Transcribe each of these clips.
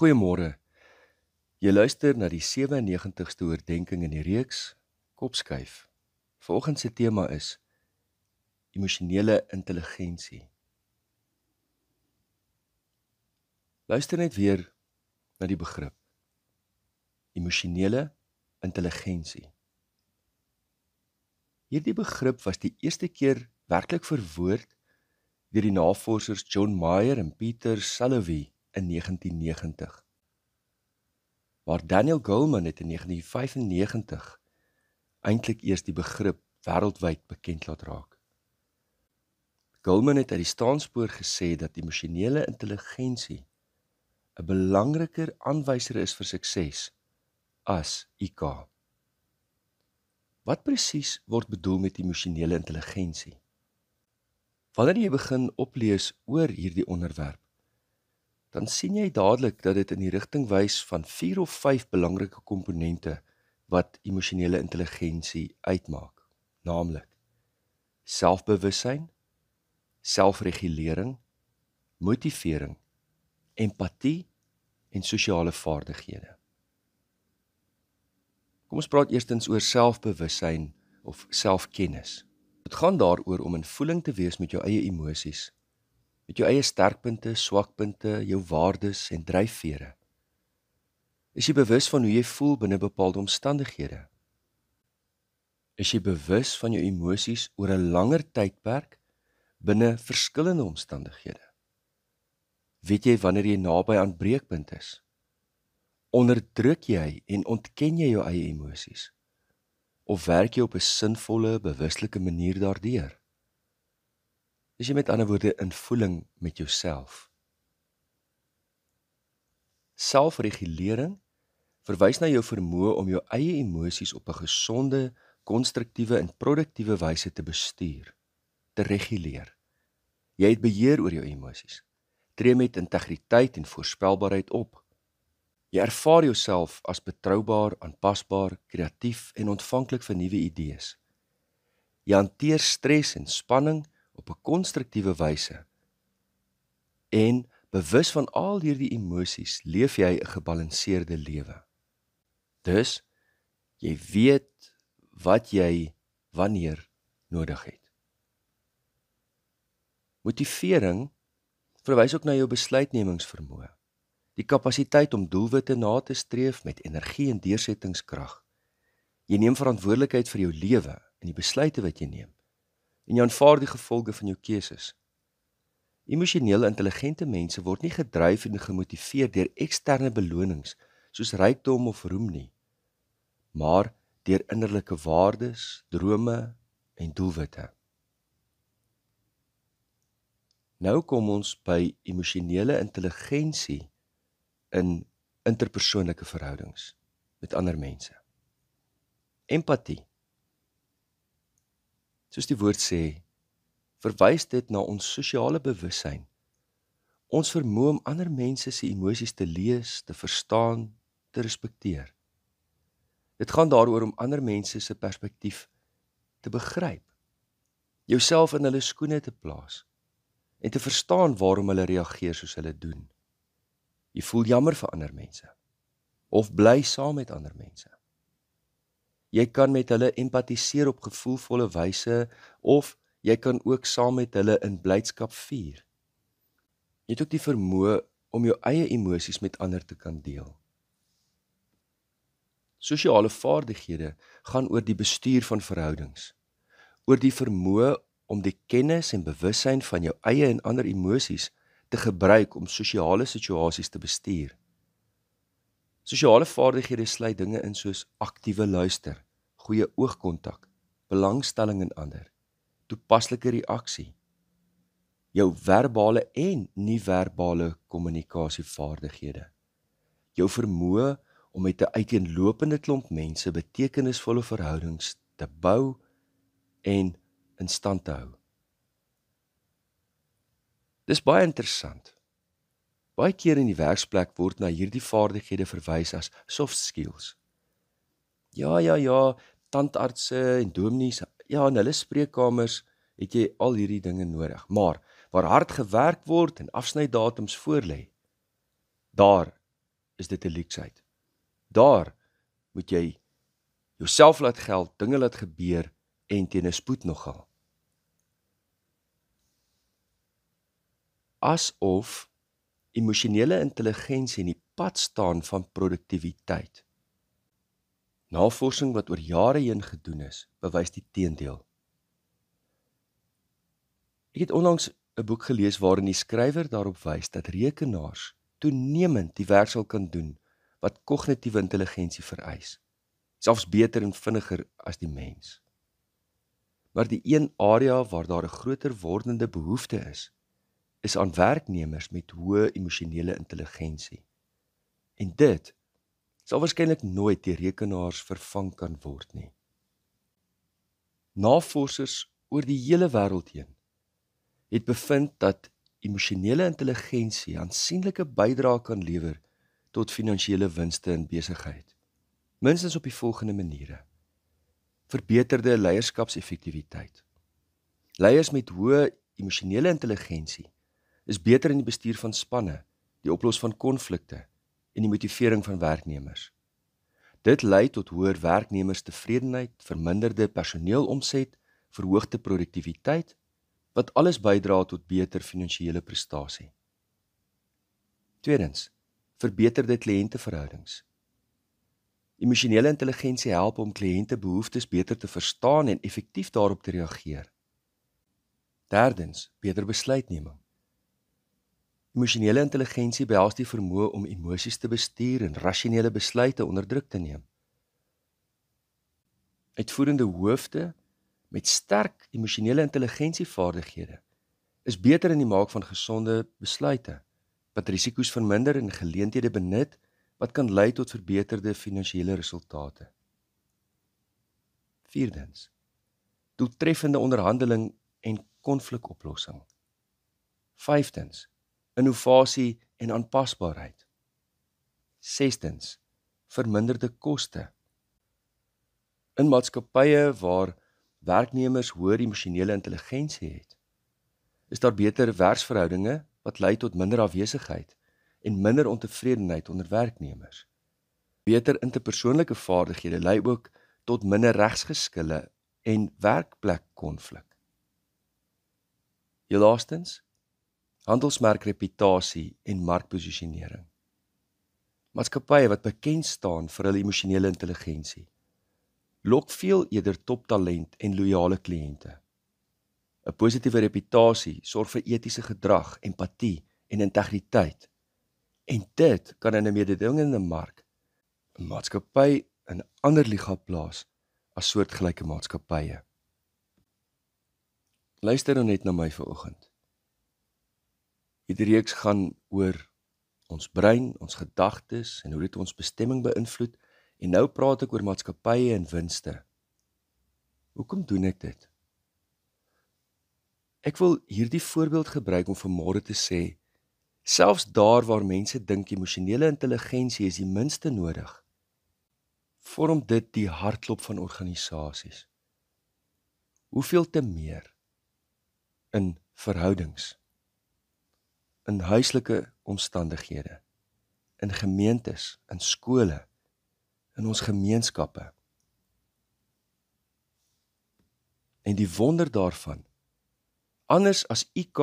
Goeiemôre. Jy luister na die 97ste oordenking in die reeks Kopskuif. Vanoggend se tema is emosionele intelligensie. Luister net weer na die begrip emosionele intelligensie. Hierdie begrip was die eerste keer werklik verwoord deur die navorsers John Mayer en Peter Salovey in 1990. Maar Daniel Goleman het in 1995 eintlik eers die begrip wêreldwyd bekend laat raak. Goleman het uit die staanspoor gesê dat emosionele intelligensie 'n belangriker aanwyser is vir sukses as IQ. Wat presies word bedoel met emosionele intelligensie? Wanneer jy begin oplees oor hierdie onderwerp, dan sien jy dadelik dat dit in die rigting wys van 4 of 5 belangrike komponente wat emosionele intelligensie uitmaak, naamlik selfbewussyn, selfregulering, motivering, empatie en sosiale vaardighede. Kom ons praat eerstens oor selfbewussyn of selfkennis. Dit gaan daaroor om in voeling te wees met jou eie emosies, met jou eie sterkpunte, swakpunte, jou waardes en dryfvere. Is jy bewus van hoe jy voel binne bepaalde omstandighede? Is jy bewus van jou emosies oor 'n langer tydperk binne verskillende omstandighede? Weet jy wanneer jy naby aan breekpunt is? Onderdruk jy en ontken jy jou eie emosies? Of werk jy op 'n sinvolle, bewuslike manier daardeur? Is jy met ander woorde in voeling met jouself? Selfregulering verwys na jou vermoë om jou eie emosies op 'n gesonde, konstruktiewe en produktiewe wyse te bestuur, te reguleer. Jy het beheer oor jou emosies. Tree met integriteit en voorspelbaarheid op. Jy ervaar jouself as betroubaar, aanpasbaar, kreatief en ontvanklik vir nuwe idees. Jy hanteer stres en spanning op 'n konstruktiewe wyse. En bewus van al hierdie emosies, leef jy 'n gebalanseerde lewe. Dus, jy weet wat jy wanneer nodig het. Motivering verwys ook na jou besluitnemingsvermoë, die kapasiteit om doelwitte na te streef met energie en deursettingskrag. Jy neem verantwoordelikheid vir jou lewe en die besluite wat jy neem, en jy aanvaar die gevolge van jou keuses. Emosioneel intelligente mense word nie gedryf en gemotiveer deur eksterne belonings, soos rykdom of roem nie, maar deur innerlike waardes, drome en doelwitte. Nou kom ons by emosionele intelligensie in interpersoonlike verhoudings met ander mense. Empatie. Soos die woord sê, verwys dit na ons sosiale bewussyn, ons vermoë om ander mense se emosies te lees, te verstaan, te respekteer. Dit gaan daaroor om ander mense se perspektief te begryp, jouself in hulle skoene te plaas en te verstaan waarom hulle reageer soos hulle doen. Jy voel jammer vir ander mense of bly saam met ander mense. Jy kan met hulle empatiseer op gevoelvolle wyse of jy kan ook saam met hulle in blydskap vier. Jy het ook die vermoë om jou eie emosies met ander te kan deel. Sosiale vaardighede gaan oor die bestuur van verhoudings, oor die vermoë om die kennis en bewussyn van jou eie en ander emosies te gebruik om sosiale situasies te bestuur. Sosiale vaardighede sluit dinge in soos aktiewe luister, goeie oogkontak, belangstelling in ander, toepaslike reaksie, jou verbale en nie-verbale kommunikasievaardighede, jou vermoë om met 'n uiteenlopende klomp mense betekenisvolle verhoudings te bou en in stand te hou. Dis baie interessant. Baie keer in die werksplek word na hierdie vaardighede verwys as soft skills. Ja, tandartse en dominees, in hulle spreekkamers het jy al hierdie dinge nodig. Maar waar hard gewerk word en afsnydatums voorlê, daar is dit 'n leksheid. Daar moet jy jouself laat geld, dinge laat gebeur en teen 'n spoed nogal. Asof emosionele intelligensie in die pad staan van produktiwiteit. Navorsing wat oor jare heen gedoen is, bewys die teendeel. Ek het onlangs 'n boek gelees waarin die skrywer daarop wys dat rekenaars toenemend die werk sal kan doen wat kognitiewe intelligensie vereis, selfs beter en vinniger as die mens. Maar die een area waar daar 'n groter wordende behoefte is aan werknemers met hoë emosionele intelligensie. En dit sal waarskynlik nooit deur rekenaars vervang kan word nie. Navorsers oor die hele wêreld heen het bevind dat emosionele intelligensie aansienlike bydrae kan lewer tot finansiële winste in besigheid. Minstens op die volgende maniere: verbeterde leierskapseffektiwiteit. Leiers met hoë emosionele intelligensie is beter in die bestuur van spanne, die oplos van konflikte en die motivering van werknemers. Dit lei tot hoër werknemerstevredenheid, verminderde personeelomset, verhoogde produktiwiteit, wat alles bydra tot beter finansiële prestasie. Tweedens, verbeterde kliënteverhoudings. Emosionele intelligensie help om kliëntebehoeftes beter te verstaan en effektief daarop te reageer. Derdens, beter besluitneming. Emosionele intelligensie behels die vermoë om emosies te bestuur en rasionele besluite onder druk te neem. Uitvoerende hoofde met sterk emosionele intelligensievaardighede is beter in die maak van gesonde besluite, wat risiko's verminder en geleenthede benut, wat kan lei tot verbeterde finansiële resultate. Vierdens, doeltreffende onderhandeling en konflikoplossing. Vyftens, innovasie en aanpasbaarheid. Sestens, verminderde koste. In maatskappye waar werknemers hoër emosionele intelligensie het, is daar beter werksverhoudinge wat lei tot minder afwesigheid en minder ontevredenheid onder werknemers. Beter interpersoonlike vaardighede lei ook tot minder regsgeskille en werkplekkonflik. Laastens, handelsmerkreputasie en markposisionering. Maatskappye wat bekend staan vir hulle emosionele intelligensie, lok veel eerder toptalent en loyale kliënte. 'n Positiewe reputasie sorg vir etiese gedrag, empatie en integriteit. En dit kan in 'n mededingende mark 'n maatskappy in 'n ander liga plaas as soortgelyke maatskappye. Luister nou net na my vanoggend. Hierdie reeks gaan oor ons brein, ons gedagtes en hoe dit ons bestemming beïnvloed. En nou praat ek oor maatskappye en winste. Hoekom doen ek dit? Ek wil hierdie voorbeeld gebruik om vanmôre te sê, selfs daar waar mense dink emosionele intelligensie is die minste nodig, vorm dit die hartklop van organisasies. Hoeveel te meer in verhoudings, in huislike omstandighede, in gemeentes, in skole, in ons gemeenskappe. En die wonder daarvan, anders as IK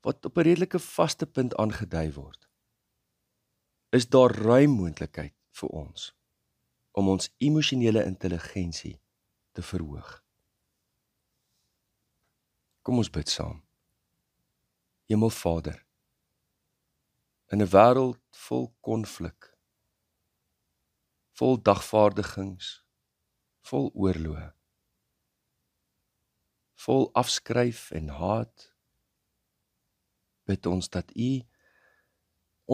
wat op 'n redelike vaste punt aangedui word, is daar ruim moontlikheid vir ons om ons emosionele intelligensie te verhoog. Kom ons bid saam. Hemelvader, in 'n wêreld vol konflik, vol dagvaardigings, vol oorloë, vol afskryf en haat, bid ons dat U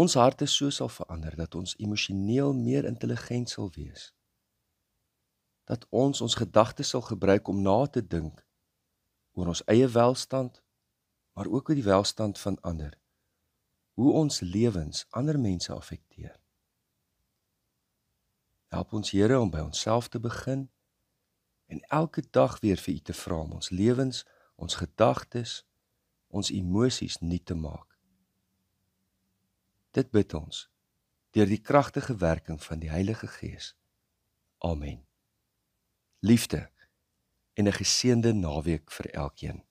ons harte so sal verander, dat ons emosioneel meer intelligent sal wees, dat ons gedagtes sal gebruik om na te dink oor ons eie welstand, maar ook oor die welstand van ander, hoe ons lewens ander mense affekteer. Help ons Here om by onsself te begin en elke dag weer vir U te vra om ons lewens, ons gedagtes, ons emosies nuut te maak. Dit bid ons deur die kragtige werking van die Heilige Gees. Amen. Liefde en 'n geseënde naweek vir elkeen.